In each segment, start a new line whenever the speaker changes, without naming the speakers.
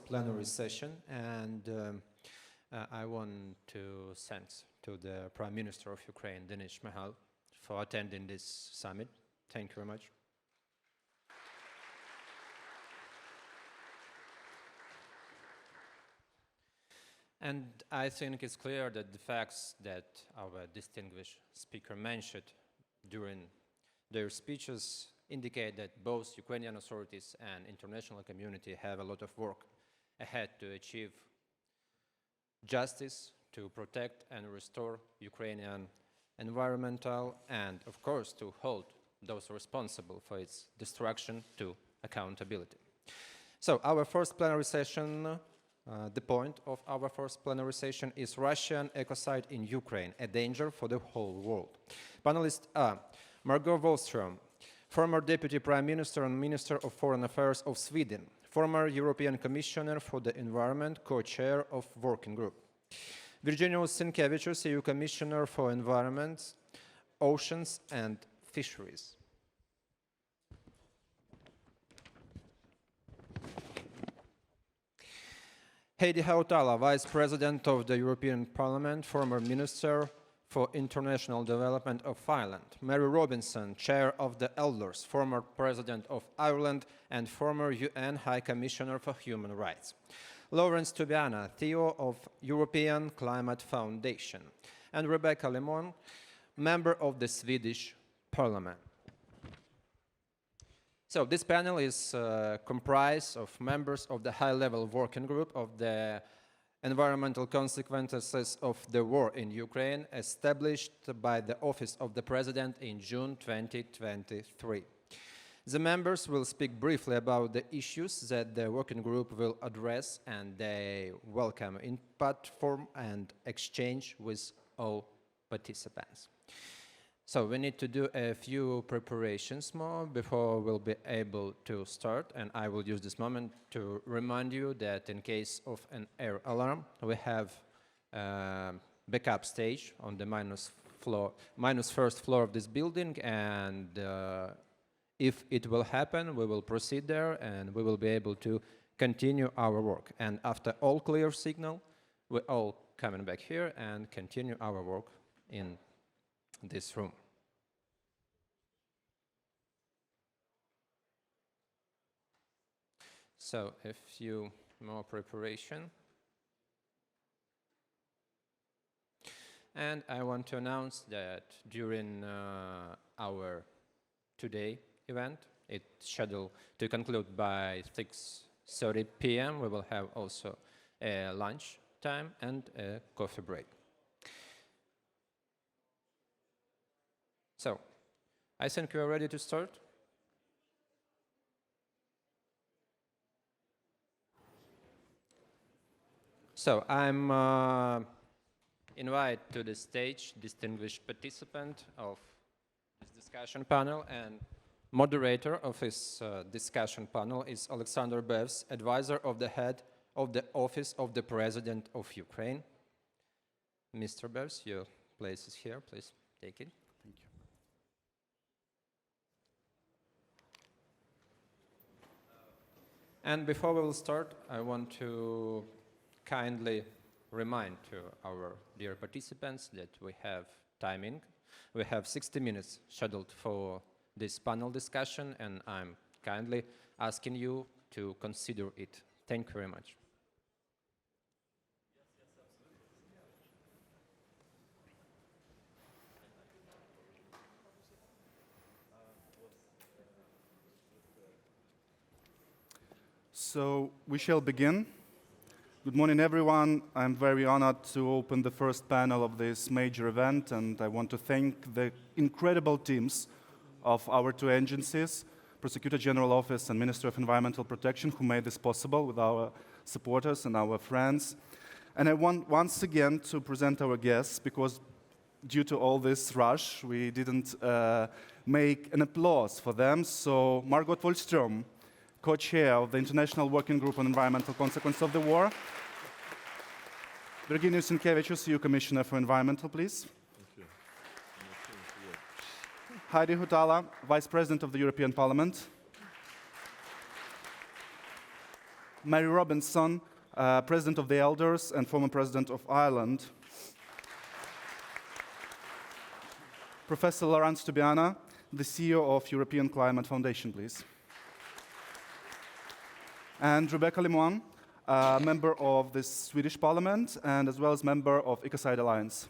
plenary session, and I want to thank to the Prime Minister of Ukraine, Denis Shmyhal, for attending this summit. Thank you very much. And I think it's clear that the facts that our distinguished speaker mentioned during their speeches indicate that both Ukrainian authorities and international community have a lot of work ahead to achieve justice, to protect and restore Ukrainian environmental, and of course to hold those responsible for its destruction to accountability. So our first plenary session, the point of our first plenary session is Russian ecocide in Ukraine, a danger for the whole world. Panelists are Margot Wallström, former Deputy Prime Minister and Minister of Foreign Affairs of Sweden, former European Commissioner for the Environment, co-chair of Working Group. Virginijus Sinkevičius, EU Commissioner for Environment, Oceans and Fisheries. Heidi Hautala, Vice President of the European Parliament, former Minister for International Development of Ireland. Mary Robinson, Chair of the Elders, former President of Ireland and former UN High Commissioner for Human Rights. Lawrence Tubiana, Theo of European Climate Foundation. And Rebecca Lemon, member of the Swedish Parliament. So this panel is comprised of members of the high-level working group of the environmental consequences of the war in Ukraine, established by the Office of the President in June 2023. The members will speak briefly about the issues that the working group will address, and they welcome input from and exchange with all participants. So we need to do a few preparations more before we'll be able to start, and I will use this moment to remind you that in case of an air alarm, we have a backup stage on the minus first floor of this building, and if it will happen, we will proceed there and we will be able to continue our work. And after all clear signal, we're all coming back here and continue our work in this room. So a few more preparation. And I want to announce that during our today event, it's scheduled to conclude by 6:30 p.m. We will have also a lunch time and a coffee break. So, I think we are ready to start. So, I'm invite to the stage distinguished participant of this discussion panel, and moderator of this discussion panel is Alexander Bevs, advisor of the head of the Office of the President of Ukraine. Mr. Bevs, your place is here. Please take it.
Thank you.
And before we will start, I want to kindly remind to our dear participants that we have timing. We have 60 minutes scheduled for this panel discussion, and I'm kindly asking you to consider it. Thank you very much.
So we shall begin. Good morning, everyone. I'm very honored to open the first panel of this major event, and I want to thank the incredible teams of our two agencies, Prosecutor General Office and Ministry of Environmental Protection, who made this possible with our supporters and our friends. And I want once again to present our guests, because due to all this rush, we didn't make an applause for them. So Margot Wallström, co-chair of the International Working Group on Environmental Consequences of the War. Virginijus Sinkevičius, EU Commissioner for Environmental, please.
Thank you.
Heidi Hautala, Vice President of the European Parliament. Mary Robinson, President of the Elders and former President of Ireland. Professor Laurence Tubiana, the CEO of European Climate Foundation, please. And Rebecca Lemoine, member of the Swedish Parliament and as well as member of ECOCIDE Alliance.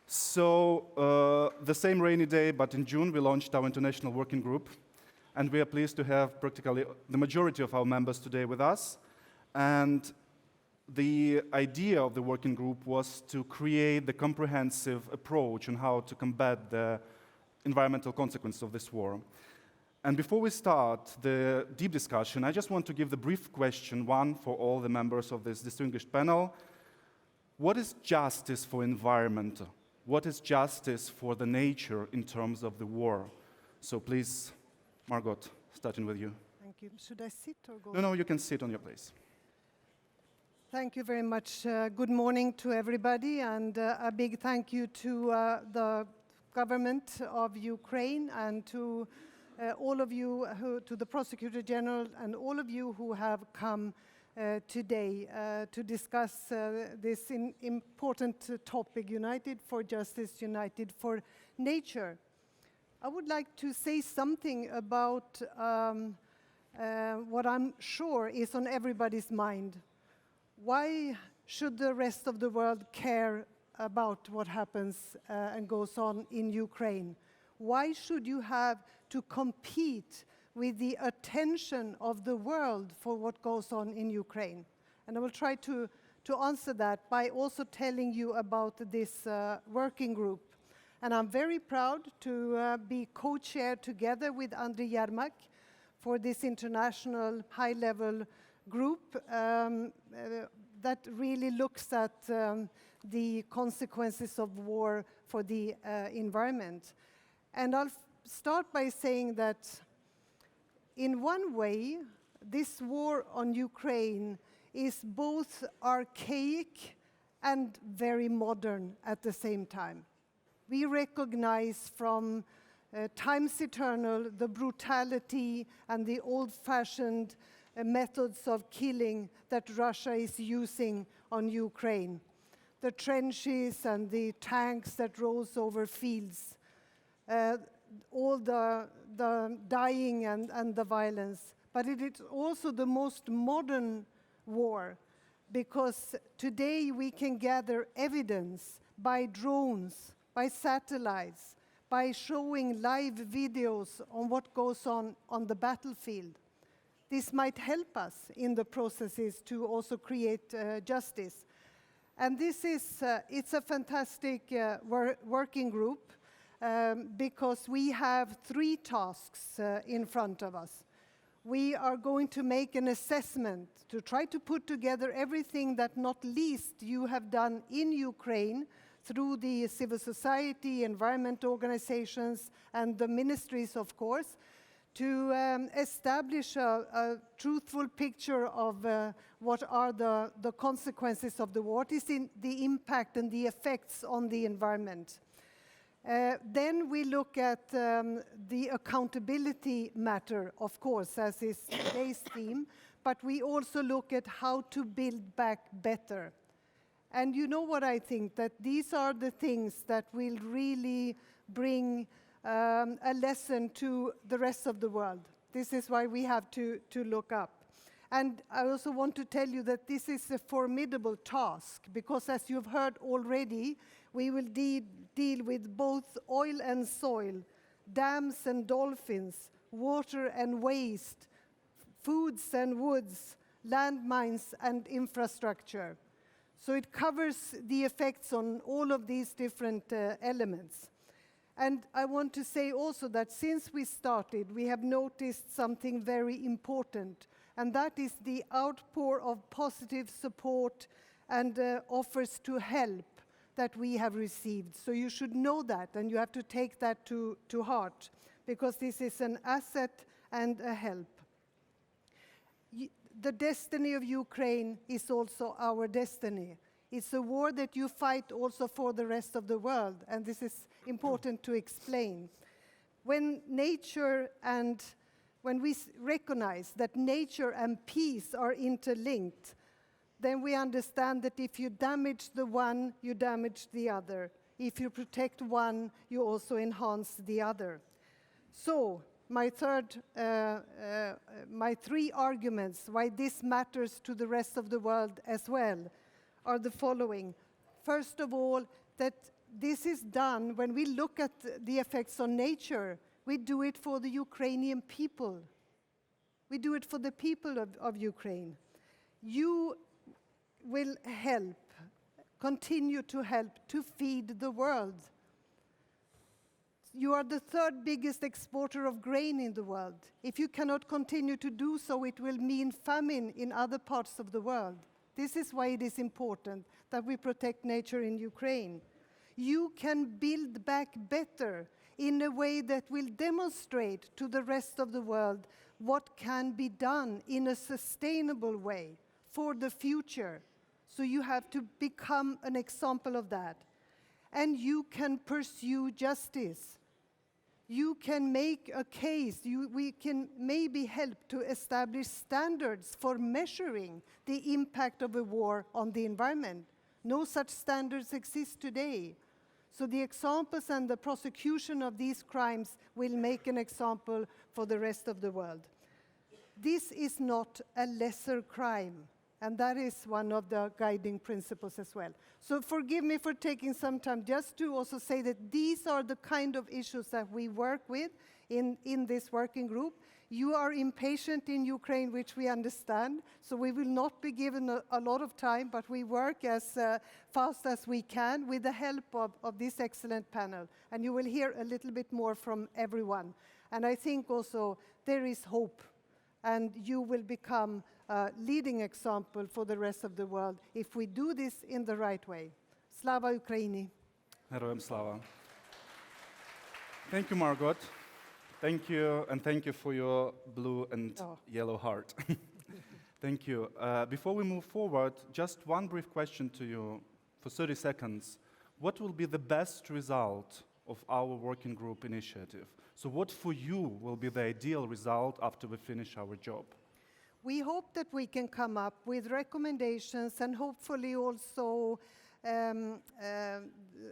So, the same rainy day, but in June, we launched our international working group, and we are pleased to have practically the majority of our members today with us. And the idea of the working group was to create the comprehensive approach on how to combat the environmental consequences of this war. And before we start the deep discussion, I just want to give the brief question, one for all the members of this distinguished panel. What is justice for environment? What is justice for the nature in terms of the war? So please, Margot, starting with you.
Thank you. Should I sit or go?
No, you can sit on your place.
Thank you very much. Good morning to everybody, and a big thank you to the government of Ukraine and to all of you, to the Prosecutor General and all of you who have come today to discuss this important topic, United for Justice, United for Nature. I would like to say something about what I'm sure is on everybody's mind. Why should the rest of the world care about what happens and goes on in Ukraine? Why should you have to compete with the attention of the world for what goes on in Ukraine? And I will try to answer that by also telling you about this working group. And I'm very proud to be co-chair together with Andriy Yermak for this international high-level group that really looks at the consequences of war for the environment. And I'll start by saying that in one way, this war on Ukraine is both archaic and very modern at the same time. We recognize from times eternal the brutality and the old-fashioned methods of killing that Russia is using on Ukraine. The trenches and the tanks that rolls over fields, all the dying and the violence. But it is also the most modern war, because today we can gather evidence by drones, by satellites, by showing live videos on what goes on the battlefield. This might help us in the processes to also create justice. And this is, it's a fantastic working group because we have 3 tasks in front of us. We are going to make an assessment to try to put together everything that not least you have done in Ukraine through the civil society, environment organizations, and the ministries, of course, to establish a truthful picture of what are the consequences of the war, what is the impact and the effects on the environment. Then we look at the accountability matter, of course, as is today's theme, but we also look at how to build back better. And you know what I think, that these are the things that will really bring a lesson to the rest of the world. This is why we have to look up. And I also want to tell you that this is a formidable task, because as you've heard already, we will deal with both oil and soil, dams and dolphins, water and waste, foods and woods, landmines and infrastructure. So it covers the effects on all of these different elements. And I want to say also that since we started, we have noticed something very important, and that is the outpour of positive support and offers to help that we have received. So you should know that, and you have to take that to heart, because this is an asset and a help. The destiny of Ukraine is also our destiny. It's a war that you fight also for the rest of the world, and this is important to explain. When nature and when we recognize that nature and peace are interlinked, then we understand that if you damage the one, you damage the other. If you protect one, you also enhance the other. So, my three arguments why this matters to the rest of the world as well are the following. First of all, that this is done when we look at the effects on nature, we do it for the Ukrainian people. We do it for the people of Ukraine. You will help, continue to help to feed the world. You are the third biggest exporter of grain in the world. If you cannot continue to do so, it will mean famine in other parts of the world. This is why it is important that we protect nature in Ukraine. You can build back better in a way that will demonstrate to the rest of the world what can be done in a sustainable way for the future. So you have to become an example of that. And you can pursue justice. You can make a case. We can maybe help to establish standards for measuring the impact of a war on the environment. No such standards exist today. So the examples and the prosecution of these crimes will make an example for the rest of the world. This is not a lesser crime, and that is one of the guiding principles as well. So forgive me for taking some time just to also say that these are the kind of issues that we work with in this working group. You are impatient in Ukraine, which we understand, so we will not be given a lot of time, but we work as fast as we can with the help of this excellent panel. And you will hear a little bit more from everyone. And I think also there is hope, and you will become a leading example for the rest of the world if we do this in the right way. Slava Ukraini.
Heroям слава. Thank you, Margot. Thank you, and thank you for your blue and yellow heart. Thank you. Before we move forward, just one brief question to you for 30 seconds. What will be the best result of our working group initiative? So what for you will be the ideal result after we finish our job?
We hope that we can come up with recommendations and hopefully also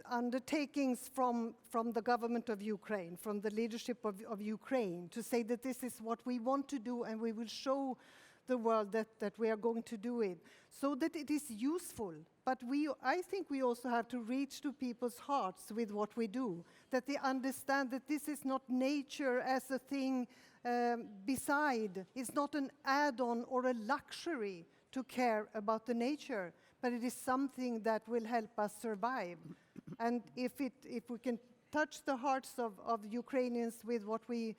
undertakings from the government of Ukraine, from the leadership of Ukraine, to say that this is what we want to do and we will show the world that we are going to do it, so that it is useful. But I think we also have to reach to people's hearts with what we do, that they understand that this is not nature as a thing beside. It's not an add-on or a luxury to care about the nature, but it is something that will help us survive. And if we can touch the hearts of Ukrainians with what we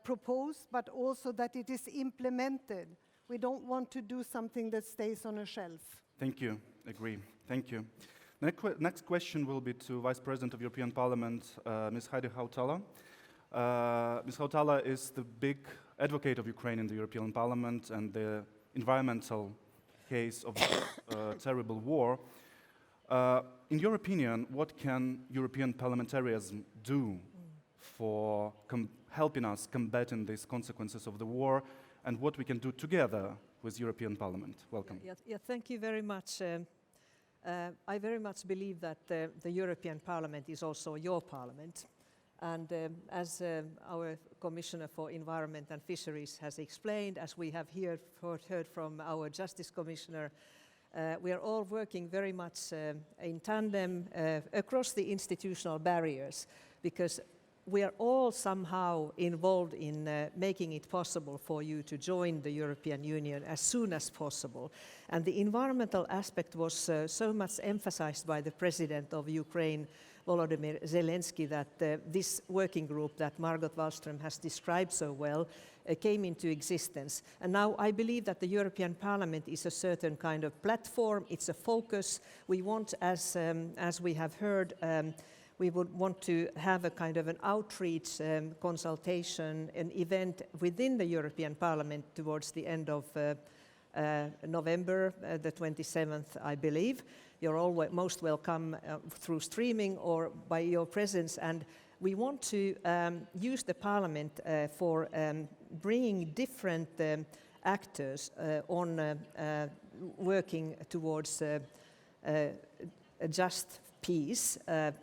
propose, but also that it is implemented. We don't want to do something that stays on a shelf.
Thank you. Agree. Thank you. Next question will be to Vice President of European Parliament, Ms. Heidi Hautala. Ms. Hautala is the big advocate of Ukraine in the European Parliament and the environmental case of terrible war. In your opinion, what can European parliamentarianism do for helping us combating these consequences of the war, and what we can do together with European Parliament? Welcome.
Yeah, thank you very much. I very much believe that the European Parliament is also your parliament. And as our Commissioner for Environment and Fisheries has explained, as we have heard from our Justice Commissioner, we are all working very much in tandem across the institutional barriers, because we are all somehow involved in making it possible for you to join the European Union as soon as possible. And the environmental aspect was so much emphasized by the President of Ukraine, Volodymyr Zelensky, that this working group that Margot Wallström has described so well came into existence. And now I believe that the European Parliament is a certain kind of platform, it's a focus. We want, as we have heard, we would want to have a kind of an outreach consultation, an event within the European Parliament towards the end of November, the 27th, I believe. You're all most welcome through streaming or by your presence. And we want to use the parliament for bringing different actors on working towards a just peace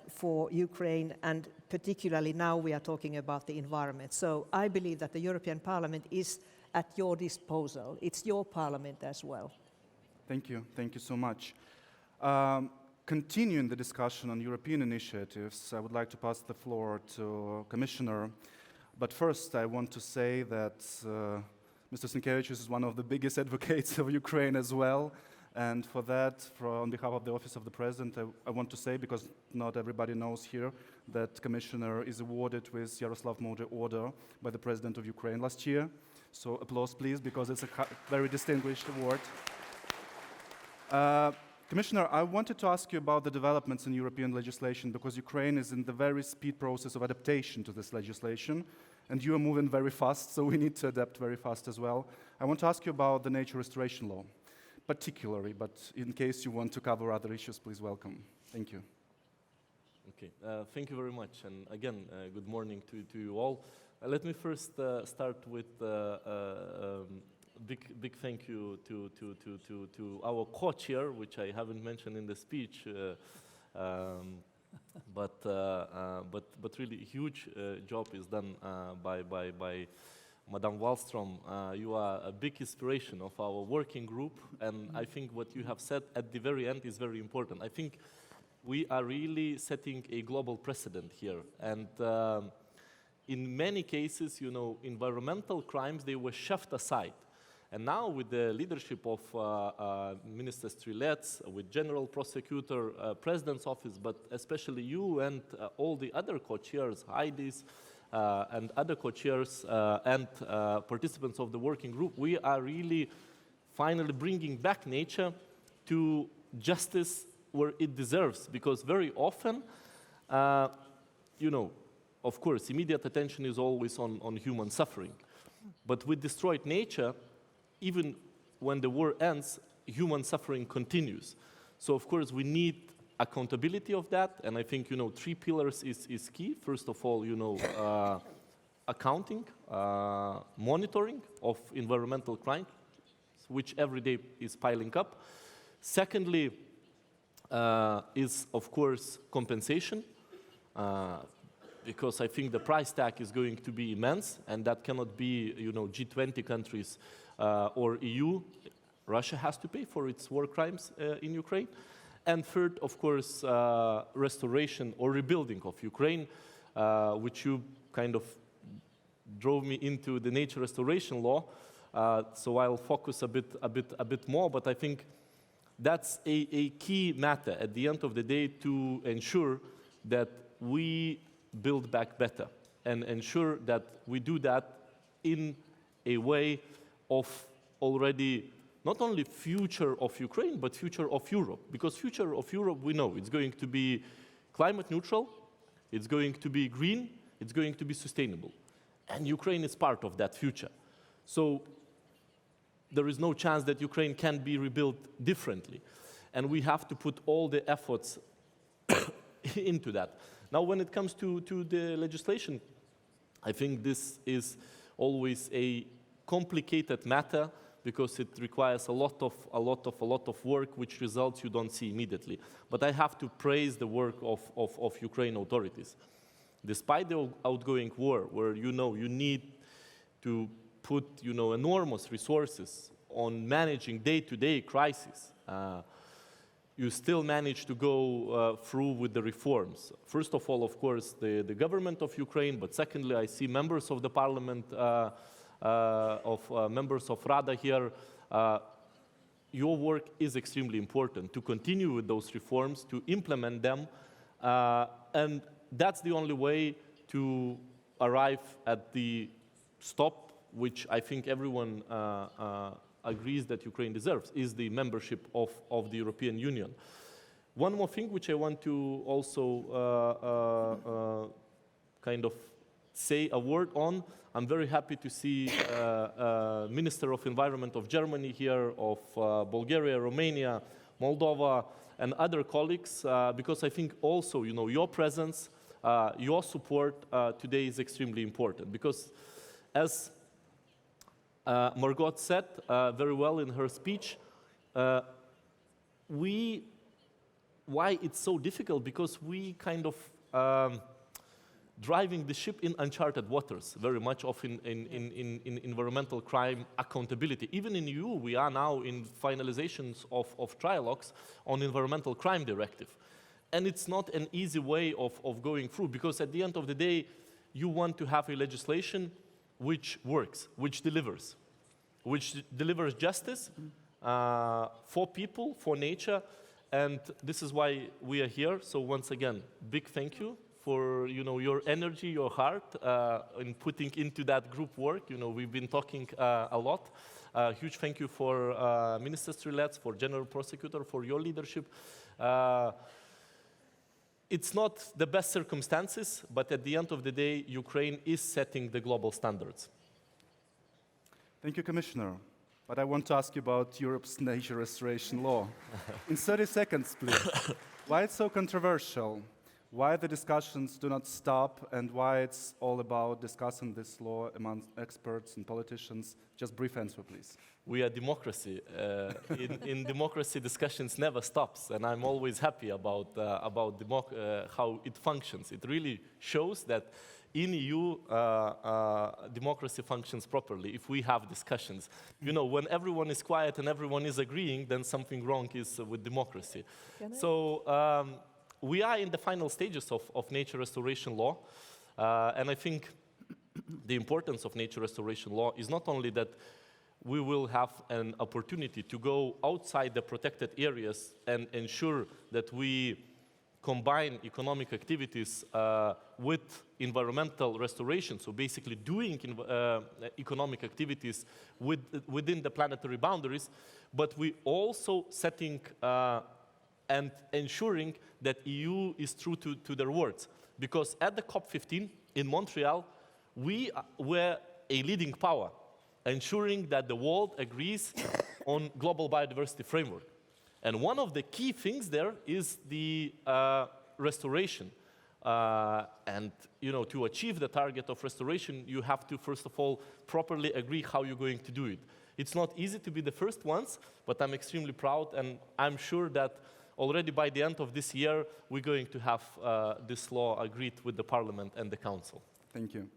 for Ukraine, and particularly now we are talking about the environment. So I believe that the European Parliament is at your disposal. It's your parliament as well.
Thank you so much. Continuing the discussion on European initiatives, I would like to pass the floor to Commissioner. But first, I want to say that Mr. Sienkiewicz is one of the biggest advocates of Ukraine as well. And for that, on behalf of the Office of the President, I want to say, because not everybody knows here, that Commissioner is awarded with Yaroslav Modry Order by the President of Ukraine last year. So applause, please, because it's a very distinguished award. Commissioner, I wanted to ask you about the developments in European legislation, because Ukraine is in the very speed process of adaptation to this legislation, and you are moving very fast, so we need to adapt very fast as well. I want to ask you about the nature restoration law, particularly, but in case you want to cover other issues, please welcome. Thank you.
Okay, thank you very much, and again, good morning to you all. Let me first start with big thank you to our co-chair, which I haven't mentioned in the speech, but really huge job is done by Madame Wallström. You are a big inspiration of our working group, and I think what you have said at the very end is very important. I think we are really setting a global precedent here, and in many cases, you know, environmental crimes, they were shoved aside. And now with the leadership of Minister Strilets, with General Prosecutor, President's Office, but especially you and all the other co-chairs, Heidi's, and other co-chairs and participants of the working group, we are really finally bringing back nature to justice where it deserves. Because very often, you know, of course, immediate attention is always on human suffering. But with destroyed nature, even when the war ends, human suffering continues. So, of course, we need accountability of that, and I think, you know, 3 pillars is key. First of all, you know, accounting, monitoring of environmental crimes, which every day is piling up. Secondly, is, of course, compensation, because I think the price tag is going to be immense, and that cannot be, you know, G20 countries or EU. Russia has to pay for its war crimes in Ukraine. And third, of course, restoration or rebuilding of Ukraine, which you kind of drove me into the nature restoration law. So I'll focus a bit more, but I think that's a key matter at the end of the day to ensure that we build back better and ensure that we do that in a way of already not only future of Ukraine, but future of Europe. Because future of Europe, we know it's going to be climate neutral, it's going to be green, it's going to be sustainable. And Ukraine is part of that future. So there is no chance that Ukraine can be rebuilt differently. And we have to put all the efforts into that. Now, when it comes to the legislation, I think this is always a complicated matter because it requires a lot of work, which results you don't see immediately. But I have to praise the work of Ukraine authorities. Despite the outgoing war, where you know you need to put enormous resources on managing day-to-day crises, you still manage to go through with the reforms. First of all, of course, the government of Ukraine, but secondly, I see members of the parliament, members of Rada here. Your work is extremely important to continue with those reforms, to implement them, and that's the only way to arrive at the stop, which I think everyone agrees that Ukraine deserves, is the membership of the European Union. One more thing which I want to also kind of say a word on. I'm very happy to see Minister of Environment of Germany here, of Bulgaria, Romania, Moldova, and other colleagues, because I think also, your presence your support today is extremely important, because as Margot said very well in her speech, why it's so difficult? Because we kind of driving the ship in uncharted waters, very much of in environmental crime accountability. Even in EU, we are now in finalizations of trialogues on environmental crime directive. And it's not an easy way of going through, because at the end of the day, you want to have a legislation which works, which delivers justice for people, for nature, and this is why we are here. So once again, big thank you for your energy, your heart in putting into that group work. We've been talking a lot. Huge thank you for Minister Strilets, for General Prosecutor, for your leadership. It's not the best circumstances, but at the end of the day, Ukraine is setting the global standards.
Thank you, Commissioner. But I want to ask you about Europe's nature restoration law. In 30 seconds, please. Why it's so controversial? Why the discussions do not stop, and why it's all about discussing this law among experts and politicians? Just brief answer, please.
We are democracy. In democracy, discussions never stops, and I'm always happy about how it functions. It really shows that in EU, democracy functions properly if we have discussions. When everyone is quiet and everyone is agreeing, then something wrong is with democracy. So we are in the final stages of nature restoration law, and I think the importance of nature restoration law is not only that we will have an opportunity to go outside the protected areas and ensure that we combine economic activities with environmental restoration, so basically doing economic activities within the planetary boundaries, but we also setting and ensuring that EU is true to their words. Because at the COP15 in Montreal, we were a leading power, ensuring that the world agrees on global biodiversity framework. And one of the key things there is the restoration. And to achieve the target of restoration, you have to, first of all, properly agree how you're going to do it. It's not easy to be the first ones, but I'm extremely proud, and I'm sure that already by the end of this year, we're going to have this law agreed with the Parliament and the Council.
Thank you.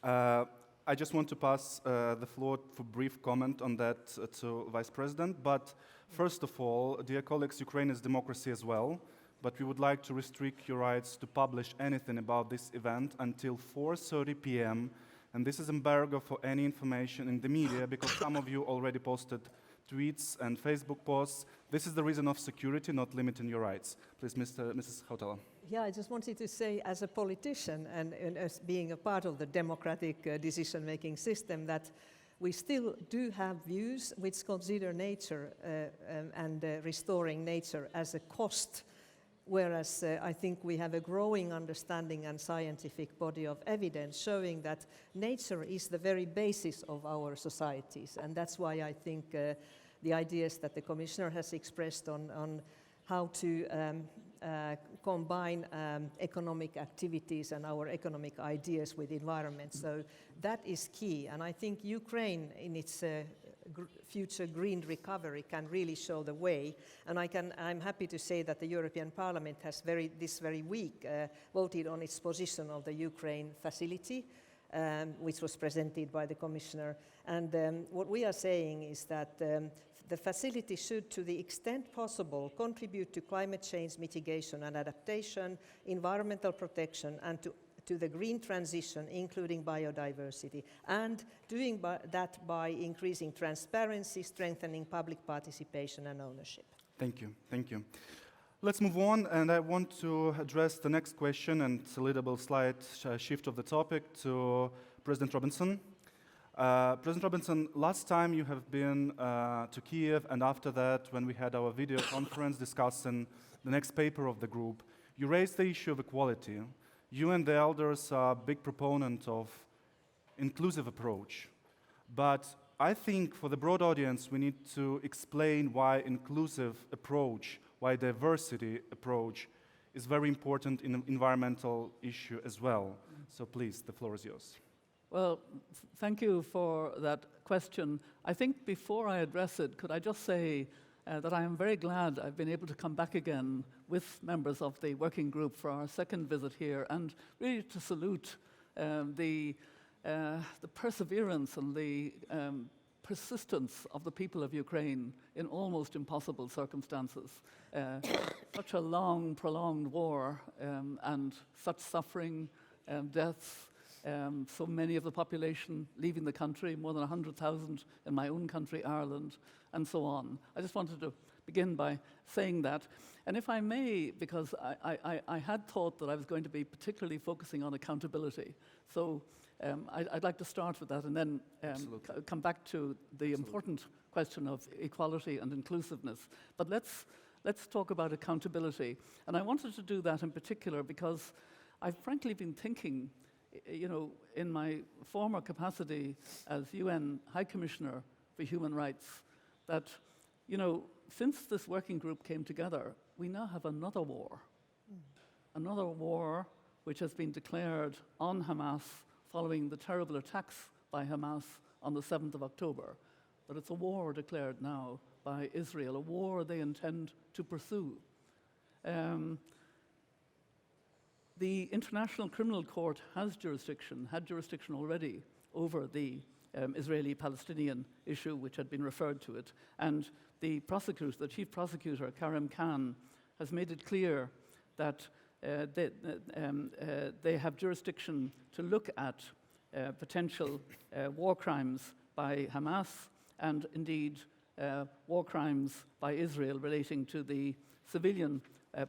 I just want to pass the floor for brief comment on that to Vice President. But first of all, dear colleagues, Ukraine is democracy as well. But we would like to restrict your rights to publish anything about this event until 4:30 p.m. And this is embargo for any information in the media, because some of you already posted tweets and Facebook posts. This is the reason of security, not limiting your rights. Please, Mrs. Hautala.
Yeah, I just wanted to say, as a politician and as being a part of the democratic decision-making system, that we still do have views which consider nature and restoring nature as a cost, whereas I think we have a growing understanding and scientific body of evidence showing that nature is the very basis of our societies. And that's why I think the ideas that the Commissioner has expressed on how to combine economic activities and our economic ideas with environment. So that is key. And I think Ukraine, in its future green recovery, can really show the way. And I'm happy to say that the European Parliament has this very week voted on its position of the Ukraine facility, which was presented by the Commissioner. And what we are saying is that the facility should, to the extent possible, contribute to climate change mitigation and adaptation, environmental protection, and to the green transition, including biodiversity, and doing that by increasing transparency, strengthening public participation and ownership.
Thank you. Thank you. Let's move on, and I want to address the next question, and a little slight shift of the topic to President Robinson. President Robinson, last time you have been to Kiev, and after that, when we had our video conference discussing the next paper of the group, you raised the issue of equality. You and the elders are big proponents of inclusive approach. But I think for the broad audience, we need to explain why inclusive approach, why diversity approach is very important in an environmental issue as well. So please, the floor is yours.
Well, thank you for that question. I think before I address it, could I just say that I am very glad I've been able to come back again with members of the working group for our second visit here, and really to salute the perseverance and the persistence of the people of Ukraine in almost impossible circumstances. Such a long, prolonged war and such suffering, deaths, so many of the population leaving the country, more than 100,000 in my own country, Ireland, and so on. I just wanted to begin by saying that. And if I may, because I had thought that I was going to be particularly focusing on accountability. So I'd like to start with that and then come back to the important question of equality and inclusiveness. But let's talk about accountability. And I wanted to do that in particular because I've frankly been thinking, you know, in my former capacity as UN High Commissioner for Human Rights, that, you know, since this working group came together, we now have another war. Another war which has been declared on Hamas following the terrible attacks by Hamas on the 7th of October. But it's a war declared now by Israel, a war they intend to pursue. The International Criminal Court has jurisdiction, had jurisdiction already over the Israeli-Palestinian issue, which had been referred to it. And the prosecutor, the chief prosecutor, Karim Khan, has made it clear that they have jurisdiction to look at potential war crimes by Hamas and indeed war crimes by Israel relating to the civilian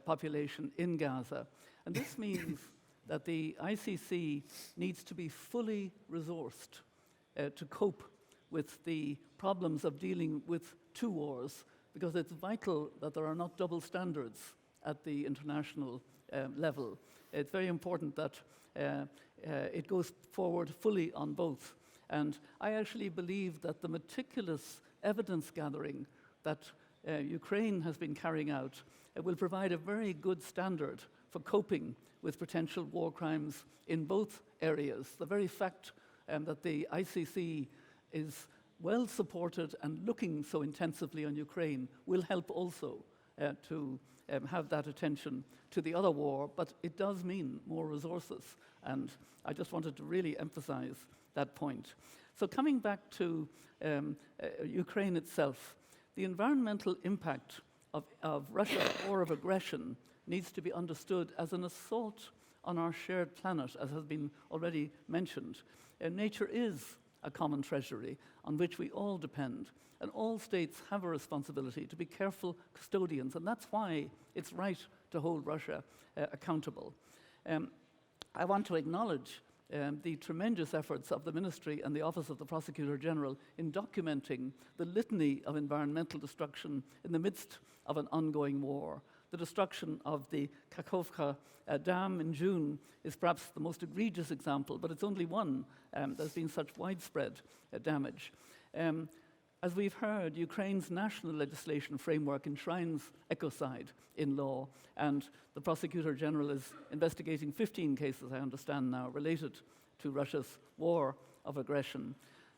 population in Gaza. And this means that the ICC needs to be fully resourced to cope with the problems of dealing with two wars, because it's vital that there are not double standards at the international level. It's very important that it goes forward fully on both. And I actually believe that the meticulous evidence gathering that Ukraine has been carrying out will provide a very good standard for coping with potential war crimes in both areas. The very fact that the ICC is well supported and looking so intensively on Ukraine will help also to have that attention to the other war, but it does mean more resources. And I just wanted to really emphasize that point. So coming back to Ukraine itself, the environmental impact of Russia's war of aggression needs to be understood as an assault on our shared planet, as has been already mentioned. Nature is a common treasury on which we all depend, and all states have a responsibility to be careful custodians, and that's why it's right to hold Russia accountable. I want to acknowledge the tremendous efforts of the Ministry and the Office of the Prosecutor General in documenting the litany of environmental destruction in the midst of an ongoing war. The destruction of the Kakhovka Dam in June is perhaps the most egregious example, but it's only one. There's been such widespread damage. As we've heard, Ukraine's national legislation framework enshrines ECOCIDE in law, and the Prosecutor General is investigating 15 cases, I understand now, related to Russia's war of aggression.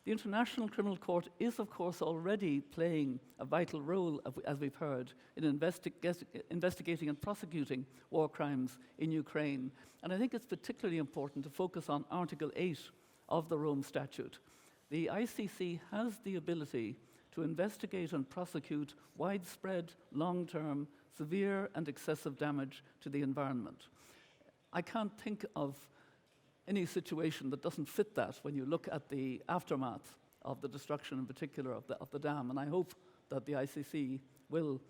The International Criminal Court is, of course, already playing a vital role, as we've heard, in investigating and prosecuting war crimes in Ukraine. And I think it's particularly important to focus on Article 8 of the Rome Statute. The ICC has the ability to investigate and prosecute widespread, long-term, severe and excessive damage to the environment. I can't think of any situation that doesn't fit that when you look at the aftermath of the destruction in particular of the dam. And I hope that the ICC will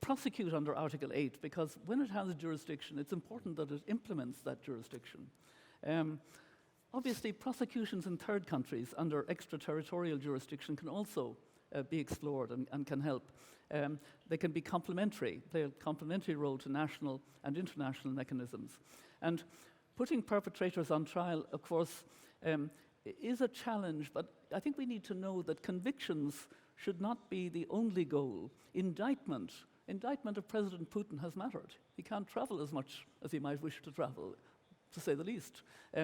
prosecute under Article 8, because when it has jurisdiction, it's important that it implements that jurisdiction. Obviously, prosecutions in third countries under extraterritorial jurisdiction can also be explored and can help. They can be complementary, play a complementary role to national and international mechanisms. And putting perpetrators on trial, of course, is a challenge, but I think we need to know that convictions should not be the only goal. Indictment indictment of President Putin has mattered. He can't travel as much as he might wish to travel, to say the least.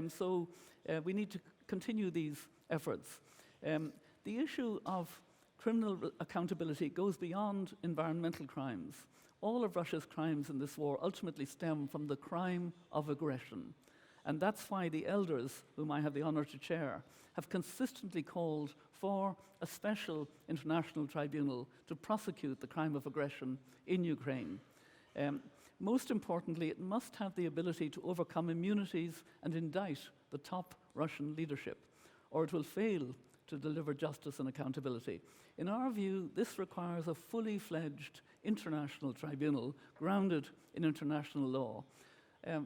So we need to continue these efforts. The issue of criminal accountability goes beyond environmental crimes. All of Russia's crimes in this war ultimately stem from the crime of aggression. And that's why the elders, whom I have the honor to chair, have consistently called for a special international tribunal to prosecute the crime of aggression in Ukraine. Most importantly, it must have the ability to overcome immunities and indict the top Russian leadership, or it will fail to deliver justice and accountability. In our view, this requires a fully fledged international tribunal grounded in international law.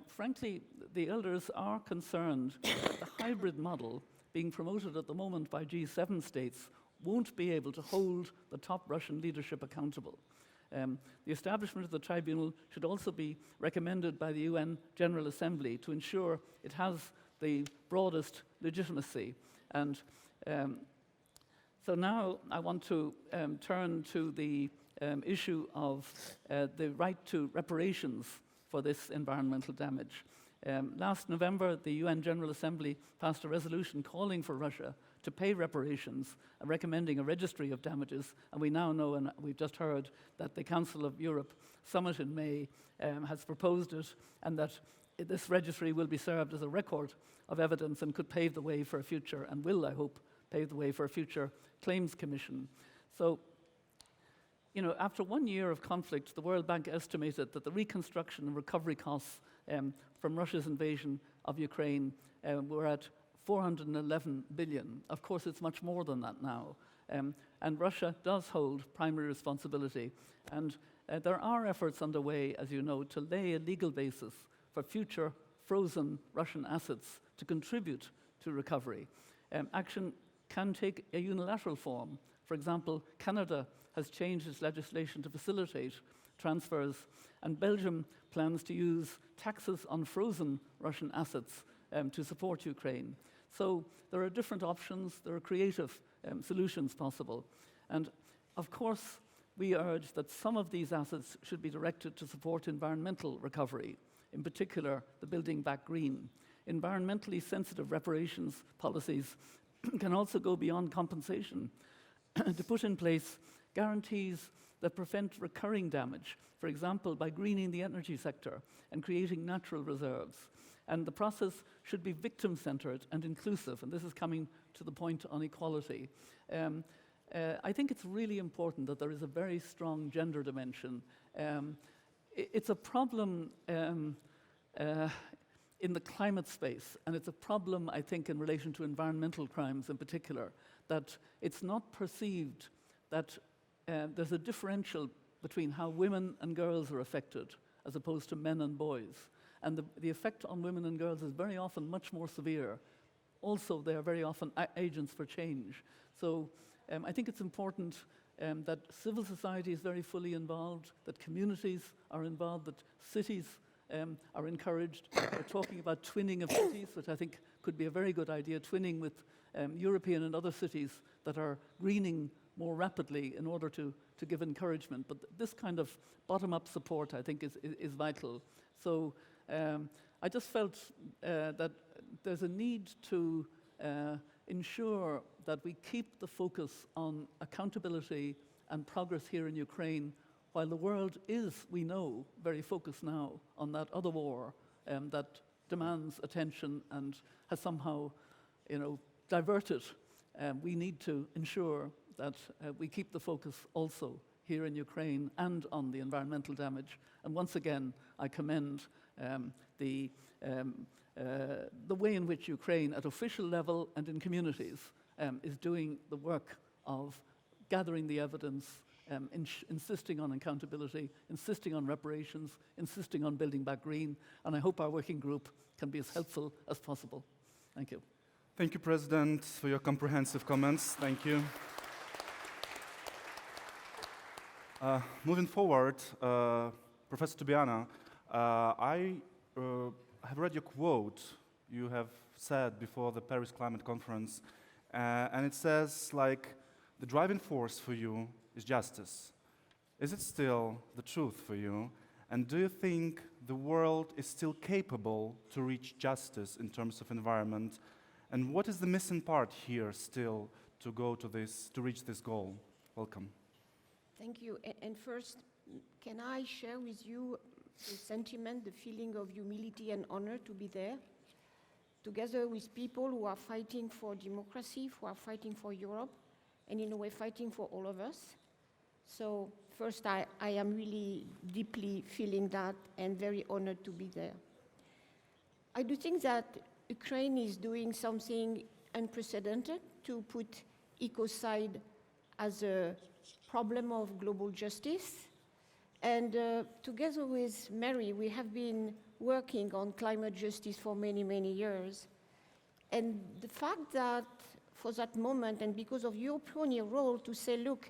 Frankly, the elders are concerned that the hybrid model being promoted at the moment by G7 states won't be able to hold the top Russian leadership accountable. The establishment of the tribunal should also be recommended by the UN General Assembly to ensure it has the broadest legitimacy. And so now I want to turn to the issue of the right to reparations for this environmental damage. Last November, the UN General Assembly passed a resolution calling for Russia to pay reparations and recommending a registry of damages. And we now know, and we've just heard, that the Council of Europe summit in May has proposed it, and that this registry will be served as a record of evidence and could pave the way for a future, and will, I hope, pave the way for a future claims commission. So, you know, after 1 year of conflict, the World Bank estimated that the reconstruction and recovery costs from Russia's invasion of Ukraine were at 411 billion. Of course, it's much more than that now. And Russia does hold primary responsibility. And there are efforts underway, as you know, to lay a legal basis for future frozen Russian assets to contribute to recovery. Action can take a unilateral form. For example, Canada has changed its legislation to facilitate transfers, and Belgium plans to use taxes on frozen Russian assets to support Ukraine. So there are different options, there are creative solutions possible. And of course, we urge that some of these assets should be directed to support environmental recovery, in particular the Building Back Green. Environmentally sensitive reparations policies can also go beyond compensation to put in place guarantees that prevent recurring damage, for example, by greening the energy sector and creating natural reserves. And the process should be victim-centered and inclusive, and this is coming to the point on equality. I think it's really important that there is a very strong gender dimension. It's a problem in the climate space, and it's a problem, I think, in relation to environmental crimes in particular, that it's not perceived that there's a differential between how women and girls are affected as opposed to men and boys. And the effect on women and girls is very often much more severe. Also, they are very often agents for change. So I think it's important that civil society is very fully involved, that communities are involved, that cities are encouraged. We're talking about twinning of cities, which I think could be a very good idea, twinning with European and other cities that are greening more rapidly in order to give encouragement. But this kind of bottom-up support, I think, is vital. So I just felt that there's a need to ensure that we keep the focus on accountability and progress here in Ukraine, while the world is, we know, very focused now on that other war that demands attention and has somehow, diverted. We need to ensure that we keep the focus also here in Ukraine and on the environmental damage. And once again, I commend the way in which Ukraine, at official level and in communities, is doing the work of gathering the evidence, insisting on accountability, insisting on reparations, insisting on building back green. And I hope our working group can be as helpful as possible. Thank you.
Thank you, President, for your comprehensive comments. Thank you. Moving forward, Professor Tobiana, I have read your quote you have said before the Paris Climate Conference, and it says, like, the driving force for you is justice. Is it still the truth for you? And do you think the world is still capable to reach justice in terms of environment? And what is the missing part here still to go to this, to reach this goal? Welcome.
Thank you. And first, can I share with you the sentiment, the feeling of humility and honor to be there, together with people who are fighting for democracy, who are fighting for Europe, and in a way fighting for all of us. So first, I am really deeply feeling that and very honored to be there. I do think that Ukraine is doing something unprecedented to put ECOCIDE as a problem of global justice. And together with Mary, we have been working on climate justice for many, many years. And the fact that for that moment, and because of your pioneer role to say, look,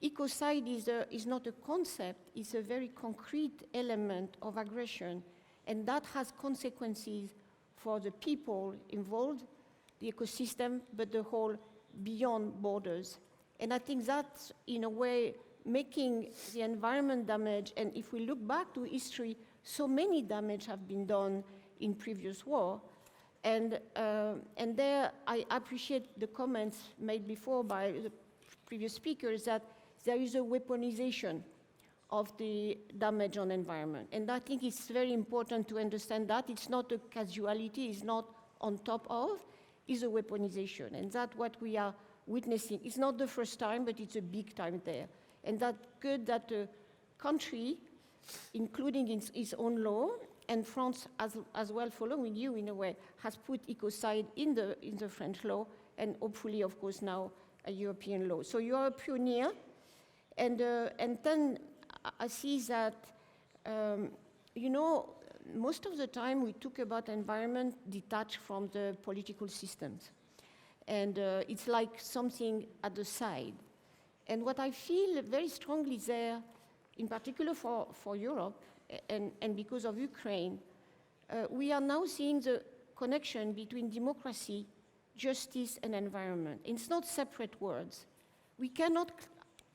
ECOCIDE is not a concept, it's a very concrete element of aggression, and that has consequences for the people involved, the ecosystem, but the whole beyond borders. And I think that's, in a way, making the environment damage, and if we look back to history, so many damage have been done in previous war. And there, I appreciate the comments made before by the previous speakers that there is a weaponization of the damage on environment. And I think it's very important to understand that. It's not a casualty, it's not on top of, it's a weaponization. And that's what we are witnessing. It's not the first time, but it's a big time there. And that's good that a country, including its own law, and France as well following you in a way, has put ECOCIDE in the French law, and hopefully, of course, now a European law. So you are a pioneer, and then I see that, you know, most of the time we talk about environment detached from the political systems. And it's like something at the side. And what I feel very strongly there, in particular for Europe, and because of Ukraine, we are now seeing the connection between democracy, justice, and environment. It's not separate words. We cannot,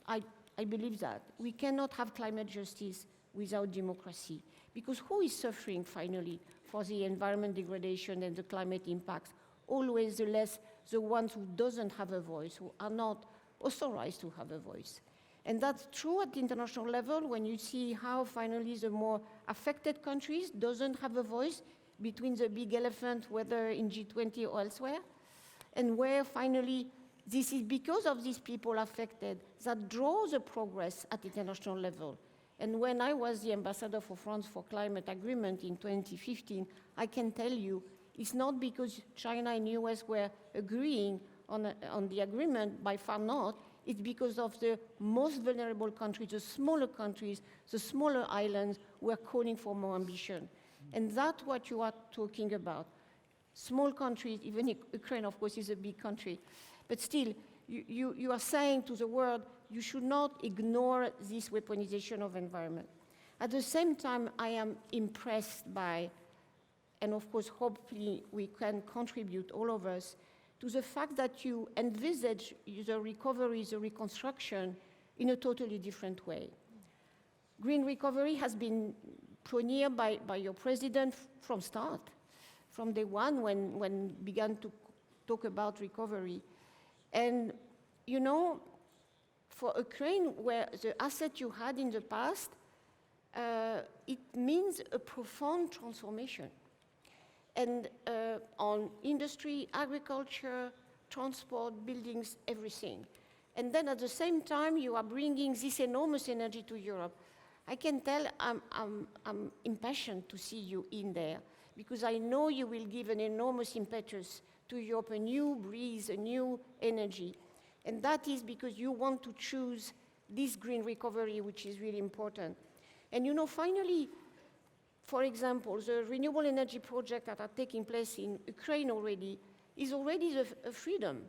I believe that, we cannot have climate justice without democracy. Because who is suffering, finally, for the environment degradation and the climate impacts? Always the ones who doesn't have a voice, who are not authorized to have a voice. And that's true at the international level when you see how finally the more affected countries doesn't have a voice between the big elephant, whether in G20 or elsewhere, and where finally this is because of these people affected that draws the progress at international level. And when I was the ambassador for France for climate agreement in 2015, I can tell you it's not because China and US were agreeing on the agreement, by far not. It's because of the most vulnerable countries, the smaller countries, the smaller islands were calling for more ambition. And that's what you are talking about. Small countries, even Ukraine, of course, is a big country. But still, you are saying to the world, you should not ignore this weaponization of environment. At the same time, I am impressed by, and of course, hopefully we can contribute, all of us, to the fact that you envisage the recovery, the reconstruction in a totally different way. Green recovery has been pioneered by your president from start, from day one when began to talk about recovery. And, you know, for Ukraine, where the asset you had in the past, it means a profound transformation. And on industry, agriculture, transport, buildings, everything. And then at the same time, you are bringing this enormous energy to Europe. I can tell I'm impatient to see you in there, because I know you will give an enormous impetus to Europe, a new breeze, a new energy. And that is because you want to choose this green recovery, which is really important. And you know, finally, for example, the renewable energy projects that are taking place in Ukraine already is already a freedom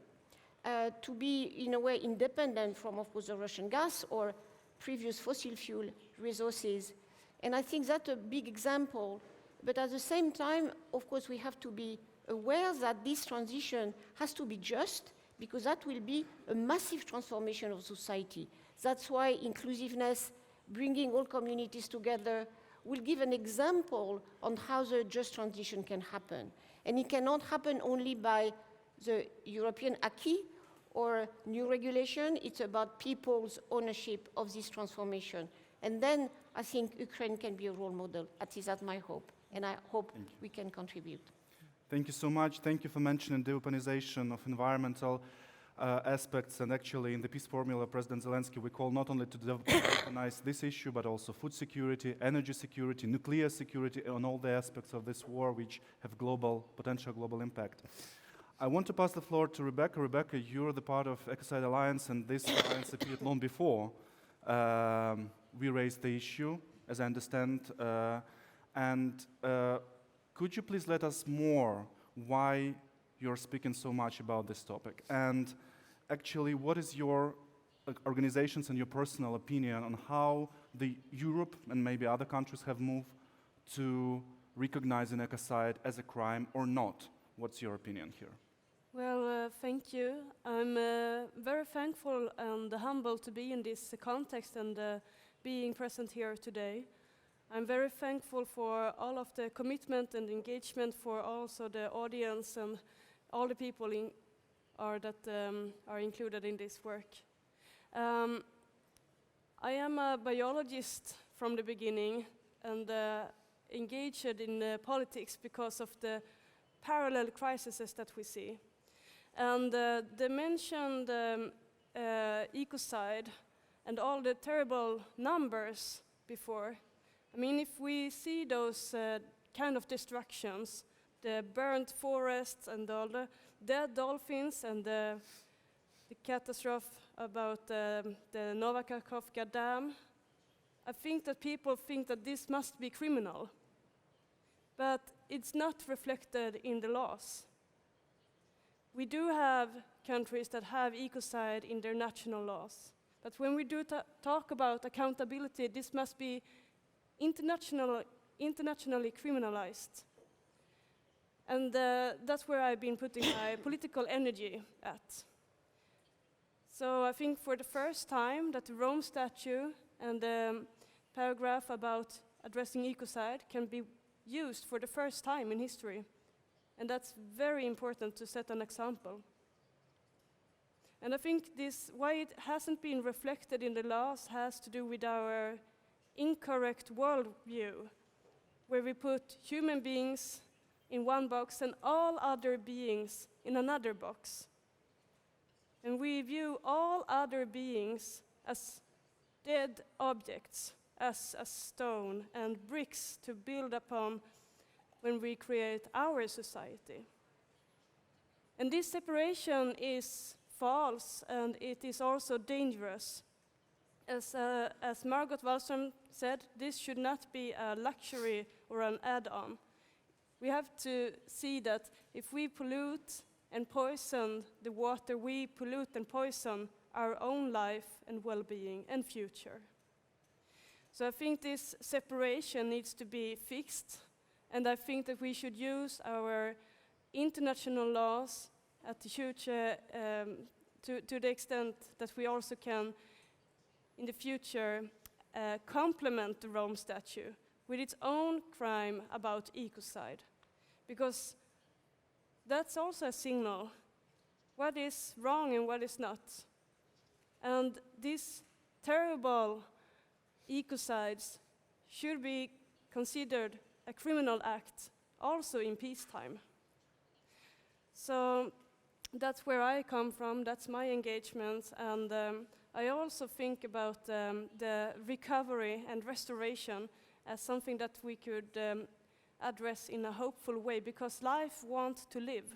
to be, in a way, independent from, of course, the Russian gas or previous fossil fuel resources. And I think that's a big example. But at the same time, of course, we have to be aware that this transition has to be just, because that will be a massive transformation of society. That's why inclusiveness, bringing all communities together, will give an example on how the just transition can happen. And it cannot happen only by the European acquis or new regulation. It's about people's ownership of this transformation. And then I think Ukraine can be a role model. At least that's my hope. And I hope we can contribute.
Thank you so much. Thank you for mentioning the weaponization of environmental aspects. And actually, in the peace formula, President Zelensky, we call not only to weaponize this issue, but also food security, energy security, nuclear security, on all the aspects of this war which have potential global impact. I want to pass the floor to Rebecca. Rebecca, you're the part of ECOCIDE Alliance, and this alliance appeared long before we raised the issue, as I understand. Could you please let us more why you're speaking so much about this topic? And actually, what is your organizations and your personal opinion on how Europe and maybe other countries have moved to recognizing ecocide as a crime or not? What's your opinion here?
Well, thank you. I'm very thankful and humble to be in this context and being present here today. I'm very thankful for all of the commitment and engagement for also the audience and all the people that are included in this work. I am a biologist from the beginning and engaged in politics because of the parallel crises that we see. And the mentioned ECOCIDE and all the terrible numbers before, I mean, if we see those kind of destructions, the burnt forests and all the dead dolphins and the catastrophe about the Novakakhovka Dam, I think that people think that this must be criminal. But it's not reflected in the laws. We do have countries that have ECOCIDE in their national laws. But when we do talk about accountability, this must be internationally criminalized. And that's where I've been putting my political energy at. So I think for the first time that the Rome Statute and the paragraph about addressing ECOCIDE can be used for the first time in history. And that's very important to set an example. And I think why it hasn't been reflected in the laws has to do with our incorrect worldview, where we put human beings in one box and all other beings in another box. And we view all other beings as dead objects, as a stone and bricks to build upon when we create our society. And this separation is false, and it is also dangerous. As Margot Wallström said, this should not be a luxury or an add-on. We have to see that if we pollute and poison the water, we pollute and poison our own life and well-being and future. So I think this separation needs to be fixed, and I think that we should use our international laws at the future to the extent that we also can, in the future, complement the Rome Statute with its own crime about ecocide. Because that's also a signal. What is wrong and what is not? And these terrible ecocides should be considered a criminal act also in peacetime. So that's where I come from, that's my engagement, and I also think about the recovery and restoration as something that we could address in a hopeful way, because life wants to live.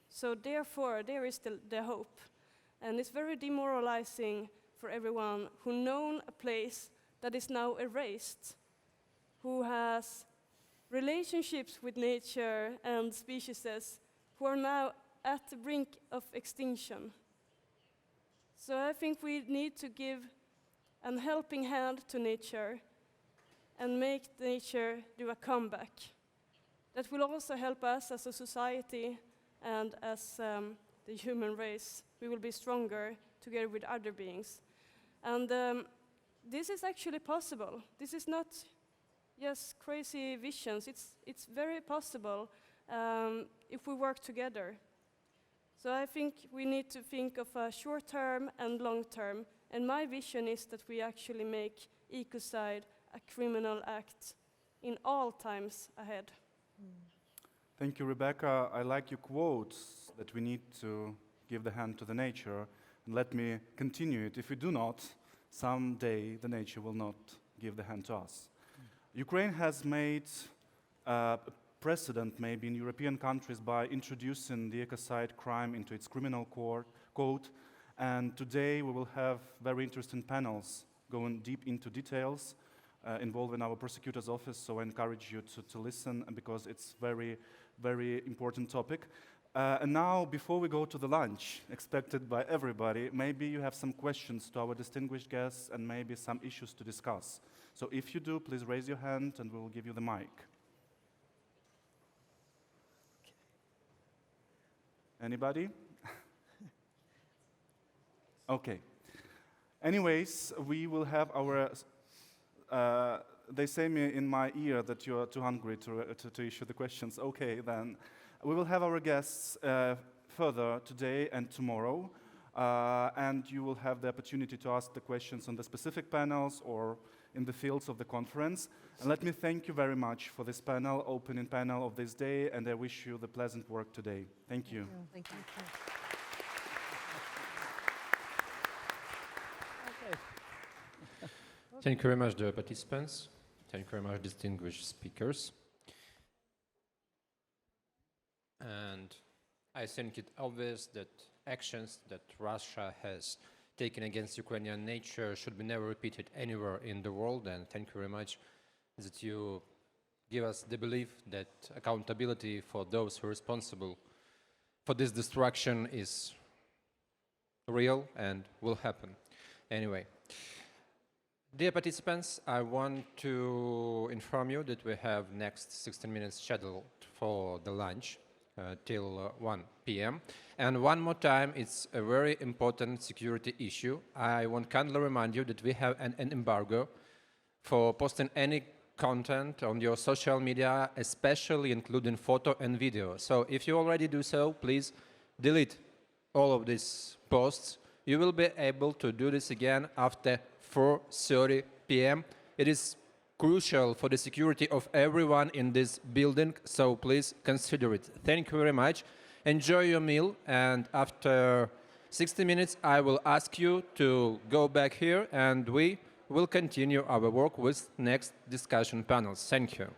So therefore, there is the hope. And it's very demoralizing for everyone who knows a place that is now erased, who has relationships with nature and species who are now at the brink of extinction. So I think we need to give a helping hand to nature and make nature do a comeback. That will also help us as a society and as the the human race. We will be stronger together with other beings. And this is actually possible. This is not just crazy visions. It's very possible if we work together. So I think we need to think of a short term and long term. And my vision is that we actually make ecocide a criminal act in all times ahead.
Thank you, Rebecca. I like your quotes that we need to give the hand to the nature. And let me continue it. If we do not, someday the nature will not give the hand to us. Ukraine has made a precedent maybe in European countries by introducing the ecocide crime into its criminal code. And today we will have very interesting panels going deep into details involving our prosecutor's office. So I encourage you to listen because it's very, very important topic. And now, before we go to the lunch expected by everybody, maybe you have some questions to our distinguished guests and maybe some issues to discuss. So if you do, please raise your hand and we will give you the mic. Anybody? Okay. Anyways, we will have our... they say me in my ear that you are too hungry to issue the questions. Okay, then. We will have our guests further today and tomorrow, and you will have the opportunity to ask the questions on the specific panels or in the fields of the conference. And let me thank you very much for this panel, opening panel of this day, and I wish you the pleasant work today. Thank you.
Thank you.
Thank you very much, the participants. Thank you very much, distinguished speakers. And I think it's obvious that actions that Russia has taken against Ukrainian nature should be never repeated anywhere in the world. And thank you very much that you give us the belief that accountability for those who are responsible for this destruction is real and will happen. Anyway, dear participants, I want to inform you that we have next 16 minutes scheduled for the lunch. Till 1 p.m. And one more time, it's a very important security issue. I want to kindly remind you that we have an embargo for posting any content on your social media, especially including photo and video. So if you already do so, please delete all of these posts. You will be able to do this again after 4:30 p.m. It is crucial for the security of everyone in this building, so please consider it. Thank you very much. Enjoy your meal, and after 60 minutes, I will ask you to go back here, and we will continue our work with next discussion panels. Thank you.